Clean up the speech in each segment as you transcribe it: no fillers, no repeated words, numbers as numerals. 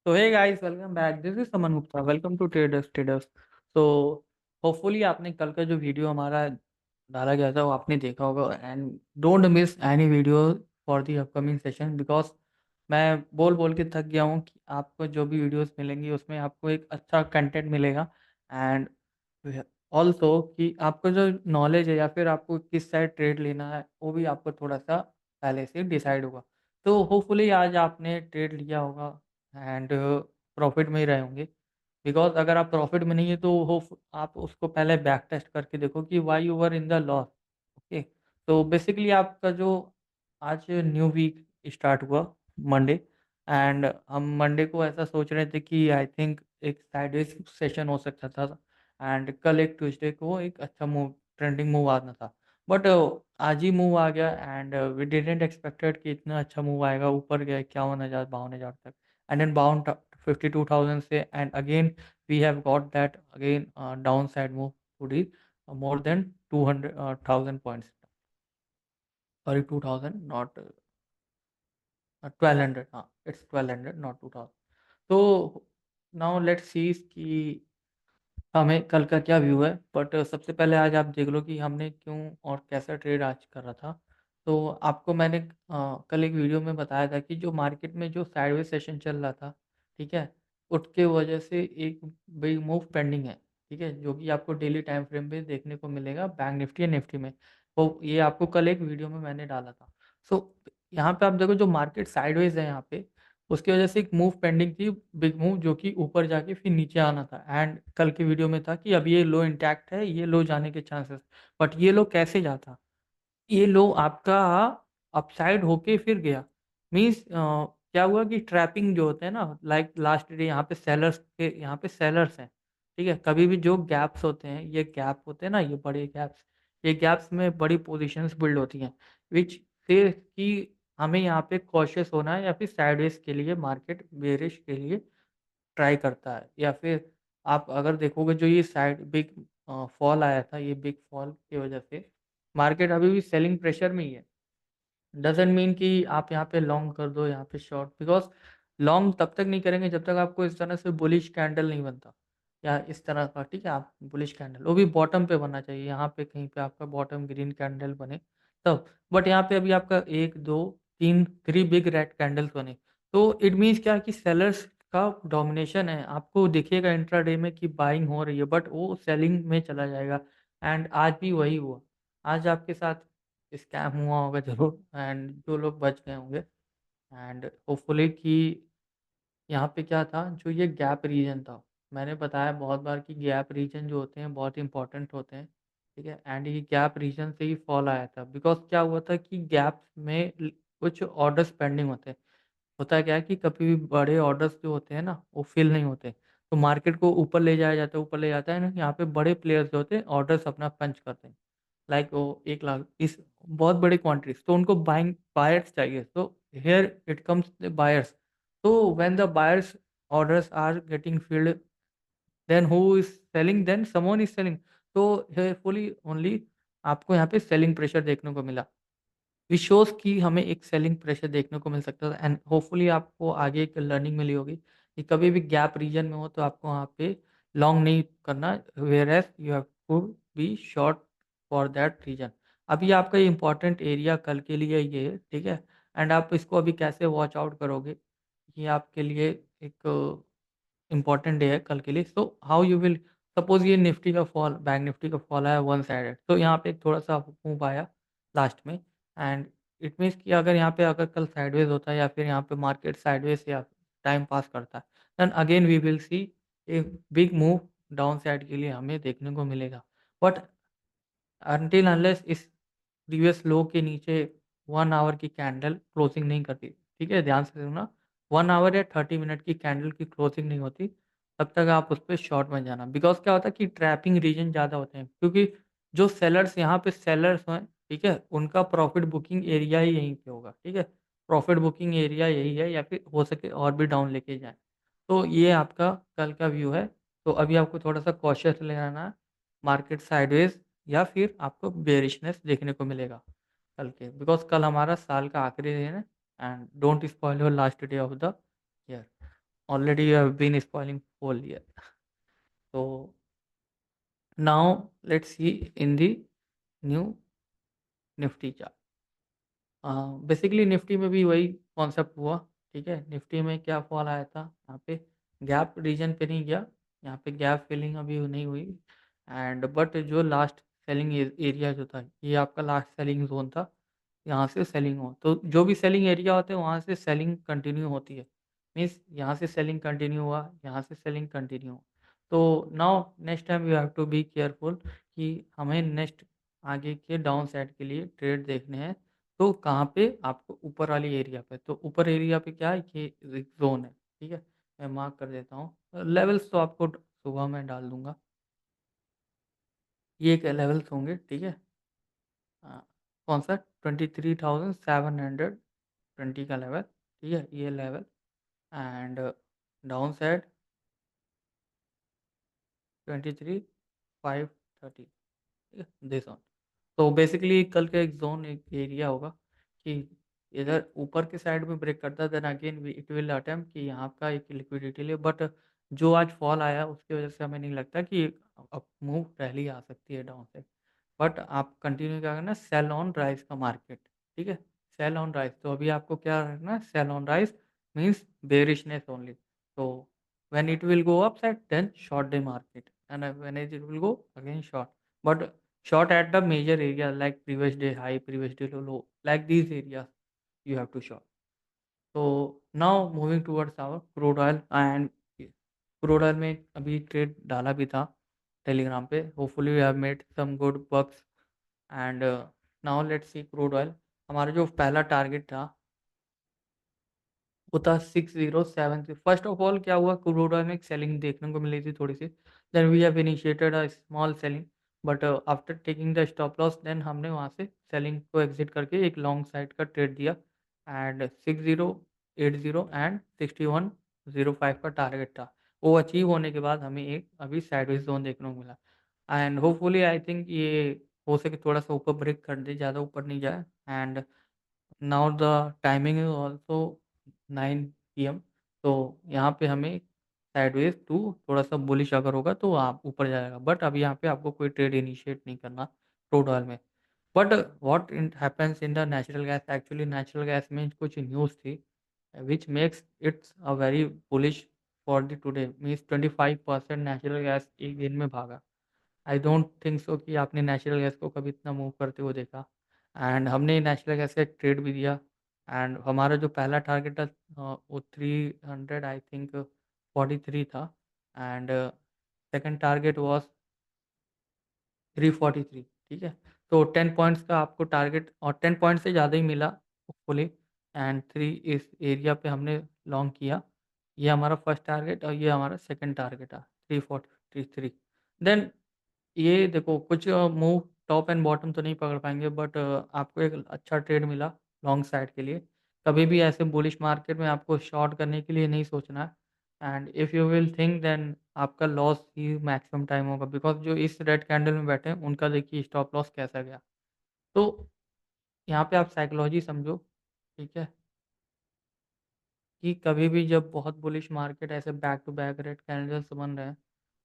तो hey guys, welcome back. This is Saman Gupta. Welcome to traders. तो hopefully आपने कल का जो वीडियो हमारा डाला गया था वो आपने देखा होगा, and don't miss any video for the upcoming session, because मैं बोल बोल के थक गया हूँ कि आपको जो भी वीडियोस मिलेंगी उसमें आपको एक अच्छा कंटेंट मिलेगा। एंड ऑल्सो कि आपको जो नॉलेज है या फिर आपको किस साइड ट्रेड लेना है वो भी आपको थोड़ा सा पहले से डिसाइड होगा। तो होपफुली आज आपने ट्रेड लिया होगा एंड प्रॉफिट में ही रहे होंगे। बिकॉज़ अगर आप प्रॉफिट में नहीं है तो होप आप उसको पहले बैक टेस्ट करके देखो कि why you were in the loss. Okay. तो बेसिकली आपका जो आज न्यू वीक स्टार्ट हुआ मंडे, एंड हम मंडे को ऐसा सोच रहे थे कि आई थिंक एक साइडवेज सेशन हो सकता था, एंड कल एक ट्यूसडे को एक अच्छा मूव, ट्रेंडिंग मूव आना था। बट आज ही मूव आ गया एंड वी डिडंट एक्सपेक्टेड कि इतना अच्छा मूव आएगा। ऊपर गया 51,000 52,000 तक, एंड देन बाउंड 52,000 से, and again we have got that again down side move to the more than 200,000 points. Sorry, 2,000, not 1,200. हाँ, it's 1,200, not 2,000. तो नाउ लेट्स सी कि हमें कल का क्या व्यू है। बट सबसे पहले आज आप देख लो कि हमने क्यों और कैसा ट्रेड आज कर रहा था। तो आपको मैंने कल एक वीडियो में बताया था कि जो मार्केट में जो साइडवेज सेशन चल रहा था, ठीक है, उसके वजह से एक बिग मूव पेंडिंग है, ठीक है, जो कि आपको डेली टाइम फ्रेम पे देखने को मिलेगा बैंक निफ्टी या निफ्टी में। तो ये आपको कल एक वीडियो में मैंने डाला था। सो यहाँ पे आप देखो जो मार्केट साइडवेज है यहाँ पे, उसकी वजह से एक मूव पेंडिंग थी, बिग मूव, जो कि ऊपर जाके फिर नीचे आना था। एंड कल की वीडियो में था कि अब ये लो इंटैक्ट है, ये लो जाने के चांसेस। बट ये लो कैसे जाता, ये लो आपका अपसाइड होके फिर गया। मीन्स क्या हुआ कि ट्रैपिंग जो होते हैं ना, लाइक लास्ट डे यहाँ पे सेलर्स के, यहाँ पे सेलर्स हैं, ठीक है। कभी भी जो गैप्स होते हैं, ये गैप होते हैं ना, ये बड़े गैप्स, ये गैप्स में बड़ी पोजीशंस बिल्ड होती हैं, विच से कि हमें यहाँ पे कॉशियस होना है, या फिर साइडवेज के लिए मार्केट बेरिश के लिए ट्राई करता है। या फिर आप अगर देखोगे जो ये साइड बिग फॉल आया था, ये बिग फॉल की वजह से मार्केट अभी भी सेलिंग प्रेशर में ही है। डज़न्ट मीन कि आप यहाँ पे लॉन्ग कर दो, यहाँ पे शॉर्ट, बिकॉज़ लॉन्ग तब तक नहीं करेंगे जब तक आपको इस तरह से बुलिश कैंडल नहीं बनता, या इस तरह का, ठीक है, आप बुलिश कैंडल वो भी बॉटम पे बनना चाहिए, यहाँ पे कहीं पे आपका बॉटम ग्रीन कैंडल बने तब। बट यहाँ पे अभी आपका 1 2 3 3 बिग रेड कैंडल्स बने। तो इट मीन्स क्या कि सेलर्स का डोमिनेशन है। आपको दिखेगा इंट्राडे में कि बाइंग हो रही है, बट वो सेलिंग में चला जाएगा। एंड आज भी वही हुआ। आज आपके साथ स्कैम हुआ होगा ज़रूर, एंड जो लोग बच गए होंगे, एंड होपफुली कि यहाँ पे क्या था, जो ये गैप रीजन था, मैंने बताया बहुत बार कि गैप रीजन जो होते हैं बहुत इंपॉर्टेंट होते हैं, ठीक है। एंड ये गैप रीजन से ही फॉल आया था, बिकॉज क्या हुआ था कि गैप में कुछ ऑर्डर्स पेंडिंग होते हैं। होता है क्या है कि कभी भी बड़े ऑर्डर्स जो होते हैं ना वो फिल नहीं होते, तो मार्केट को ऊपर ले जाया जाता है, ऊपर ले जाता है ना, यहाँ पे बड़े प्लेयर्स जो होते हैं ऑर्डर्स अपना पंच करते हैं। लाइक वो 1 लाख इस बहुत बड़ी क्वांटिटीज़, तो उनको बाइंग बायर्स चाहिए। तो here it comes the buyers. तो when the buyers orders are getting filled, then who is selling, then someone is selling. तो हेयरफुली ओनली आपको यहाँ पे सेलिंग प्रेशर देखने को मिला। विच शोज़ कि हमें एक सेलिंग प्रेशर देखने को मिल सकता था, एंड होपफुली आपको आगे एक लर्निंग मिली होगी कि कभी भी गैप रीजन में हो तो आपको वहाँ पे लॉन्ग नहीं करना, where as you have to be short for that reason. अभी आपका इम्पोर्टेंट एरिया कल के लिए ये है, ठीक है। एंड आप इसको अभी कैसे वॉच आउट करोगे, ये आपके लिए एक इम्पोर्टेंट डे है कल के लिए। So how you will, suppose ये निफ्टी का फॉल, बैंक निफ्टी का फॉल आया वन साइडेड, तो यहाँ पे थोड़ा सा मूव आया लास्ट में, एंड इट मीन्स कि अगर यहाँ पे अगर कल साइडवेज होता है या फिर यहाँ पे मार्केट साइडवेज या टाइम पास करता है, then again we will see a big move down side के लिए हमें देखने को मिलेगा। बट अनटिल अनलेस इस प्रीवियस लो के नीचे 1 आवर की कैंडल क्लोजिंग नहीं करती, ठीक है, ध्यान से सुनना, 1 आवर या 30 मिनट की कैंडल की क्लोजिंग नहीं होती, तब तक आप उस पे शॉर्ट मत जाना। बिकॉज़ क्या होता है कि ट्रैपिंग रीजन ज़्यादा होते हैं, क्योंकि जो सेलर्स यहाँ पे सेलर्स हैं, ठीक है, उनका प्रॉफिट बुकिंग एरिया ही यहीं पे होगा, ठीक है। प्रॉफिट बुकिंग एरिया यही है, या फिर हो सके और भी डाउन लेके जाएँ। तो ये आपका कल का व्यू है। तो अभी आपको थोड़ा-सा कॉशियस रहना है, मार्केट साइडवेज़ या फिर आपको बेयरिशनेस देखने को मिलेगा कल के, बिकॉज़ कल हमारा साल का आखिरी दिन है, and don't spoil your last day of the year. Already you have been spoiling whole year. So now let's see in the new Nifty chart. Basically Nifty में भी वही कॉन्सेप्ट हुआ, ठीक है। निफ्टी में क्या फॉल आया था, यहाँ पे गैप रीजन पे नहीं गया, यहाँ पे गैप फिलिंग अभी नहीं हुई। एंड बट जो लास्ट सेलिंग एरिया जो था, ये आपका लास्ट सेलिंग जोन था, यहाँ से सेलिंग हो तो जो भी सेलिंग एरिया होते हैं वहाँ से सेलिंग कंटिन्यू होती है। मीन्स यहाँ से सेलिंग कंटिन्यू हुआ, यहाँ से सेलिंग कंटिन्यू हुआ। तो now next time you have to be careful कि हमें नेक्स्ट आगे के डाउन साइड के लिए ट्रेड देखने हैं। तो कहाँ पे आपको ऊपर वाली एरिया पे, तो ऊपर एरिया पे क्या है, ये एक ज़ोन है, ठीक है? मैं मार्क कर देता हूँ। लेवल्स तो आपको सुबह में डाल दूँगा। ये एक लेवल्स होंगे, ठीक है? अ, कौन-सा 23,720 का लेवल, ठीक है? ये लेवल एंड डाउन साइड 23,530, ठीक है? This one. तो बेसिकली कल का एक ज़ोन एक एरिया होगा कि इधर ऊपर के साइड में ब्रेक करता है, then again it will attempt कि यहाँ का एक लिक्विडिटी ले। बट जो आज फॉल आया उसकी वजह से हमें नहीं लगता कि अब मूव रैली आ सकती है डाउन साइड। बट आप कंटिन्यू क्या करना, सेल ऑन राइज का मार्केट, ठीक है? सेल ऑन राइज, तो अभी आपको क्या रखना है, sell on rise means bearishness only. तो when it will go up side then short the market and when it will go again short. But short at the major area like previous day high, previous day low, like these areas you have to short. So now moving towards our crude oil and crude oil में अभी trade डाला भी था Telegram पे। Hopefully we have made some good bucks and now let's see crude oil. हमारा जो पहला target था वो था 6073। फर्स्ट ऑफ ऑल क्या हुआ, क्रूड ऑयल में एक सेलिंग देखने को मिली थी थोड़ी सी, then we have initiated a small selling. But after taking the stop loss then हमने वहाँ से सेलिंग को एग्जिट करके एक लॉन्ग साइड का ट्रेड दिया एंड 6080 एंड 6105 का टारगेट था। वो अचीव होने के बाद हमें एक अभी साइडवेज जोन देखने को मिला एंड होपफुली आई थिंक ये हो सके थोड़ा सा ऊपर ब्रेक कर दे, ज़्यादा ऊपर नहीं जाए। And now the timing is also 9 PM। तो यहाँ पे हमें साइडवेज टू थोड़ा सा बुलिश अगर होगा तो आप ऊपर जाएगा, बट अभी यहाँ पे आपको कोई ट्रेड इनिशिएट नहीं करना क्रूड ऑयल में। But what happens in the natural gas, actually natural gas में कुछ न्यूज़ थी which makes it's a very bullish for the today. Means 25% natural gas एक दिन में भागा। आई डोंट थिंक सो कि आपने नेचुरल गैस को कभी इतना मूव करते हुए देखा। एंड हमने नेचुरल गैस का एक ट्रेड भी दिया एंड हमारा जो पहला टारगेट था वो 300 आई थिंक 43 था एंड सेकंड टारगेट वाज 343, ठीक है। तो 10 पॉइंट्स का आपको टारगेट और 10 पॉइंट से ज़्यादा ही मिला होपफुली एंड 3 इस एरिया पे हमने लॉन्ग किया। ये हमारा फर्स्ट टारगेट और ये हमारा सेकंड टारगेट था 343। देन ये देखो कुछ मूव टॉप एंड बॉटम तो नहीं पकड़ पाएँगे बट आपको एक अच्छा ट्रेड मिला लॉन्ग साइड के लिए। कभी भी ऐसे बुलिश मार्केट में आपको शॉर्ट करने के लिए नहीं सोचना है and if you will think then आपका लॉस ही मैक्सिमम टाइम होगा बिकॉज़ जो इस रेड कैंडल में बैठे हैं उनका देखिए स्टॉप लॉस कैसा गया। तो यहाँ पे आप साइकोलॉजी समझो, ठीक है? कि कभी भी जब बहुत बुलिश मार्केट ऐसे back to back red candles बन रहे हैं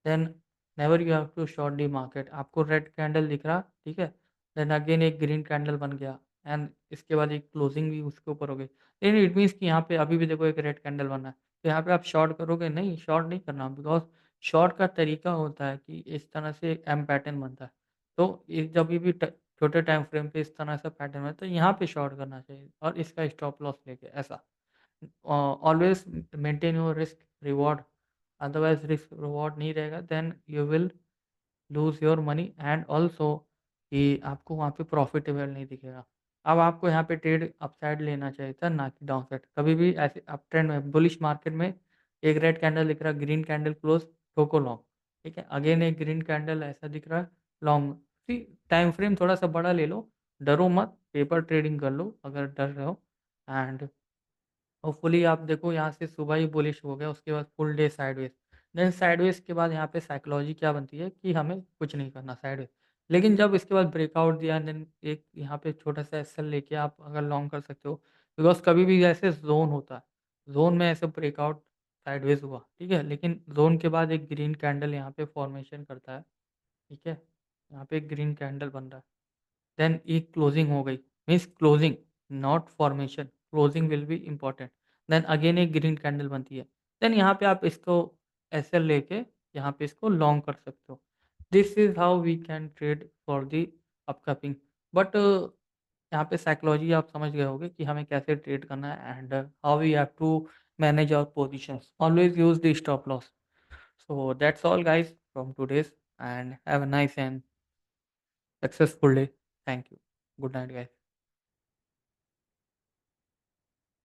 then never you have to short the market. आपको रेड कैंडल दिख रहा, ठीक है, देन अगेन एक ग्रीन कैंडल बन गया एंड इसके बाद एक क्लोजिंग भी उसके ऊपर हो गई, देन इट मीन्स कि यहाँ पे अभी भी देखो एक रेड कैंडल बना है, तो यहाँ पे आप शॉर्ट करोगे नहीं, शॉर्ट नहीं करना बिकॉज शॉर्ट का तरीका होता है कि इस तरह से एम पैटर्न बनता है। तो ये जब भी छोटे टाइम फ्रेम पे इस तरह से पैटर्न है तो यहाँ पे शॉर्ट करना चाहिए और इसका स्टॉप लॉस लेके ऐसा always maintain your risk reward. Otherwise risk reward नहीं रहेगा then you will lose your money and also कि आपको वहाँ पे प्रॉफिटेबल नहीं दिखेगा। अब आपको यहाँ पे ट्रेड अपसाइड लेना चाहिए था ना कि डाउन साइड। कभी भी ऐसे अप ट्रेंड में बुलिश मार्केट में एक रेड कैंडल दिख रहा है, ग्रीन कैंडल क्लोज, ठोको लॉन्ग, ठीक है। अगेन एक ग्रीन कैंडल ऐसा दिख रहा है, लॉन्ग। सी टाइम फ्रेम थोड़ा सा बड़ा ले लो, डरो मत, पेपर ट्रेडिंग कर लो अगर डर रहे हो एंड होपफुली आप देखो यहाँ से सुबह ही बुलिश हो गया, उसके बाद full day sideways. Then sideways के बाद यहाँ पे साइकोलॉजी क्या बनती है कि हमें कुछ नहीं करना साइडवेज। लेकिन जब इसके बाद ब्रेकआउट दिया देन एक यहाँ पे छोटा सा एसएल लेके आप अगर लॉन्ग कर सकते हो बिकॉज़ कभी भी ऐसे ज़ोन होता है, ज़ोन में ऐसे ब्रेकआउट साइडवेज़ हुआ, ठीक है? लेकिन ज़ोन के बाद एक ग्रीन कैंडल यहाँ पे फ़ॉर्मेशन करता है, ठीक है? यहाँ पे एक ग्रीन कैंडल बन रहा है। देन एक क्लोजिंग हो गई, means closing not formation, closing will be important. Then again एक ग्रीन कैंडल बनती है। देन यहाँ पे आप इसको ऐसे लेके यहाँ पे इसको लॉन्ग कर सकते हो। This is how we can trade for the upcoming. But यहाँ पे साइकोलॉजी आप समझ गए होगे कि हमें कैसे ट्रेड करना है and how we have to manage our positions, always use the stop loss. So that's all guys from today's, and have a nice and successful day. Thank you. Good night guys.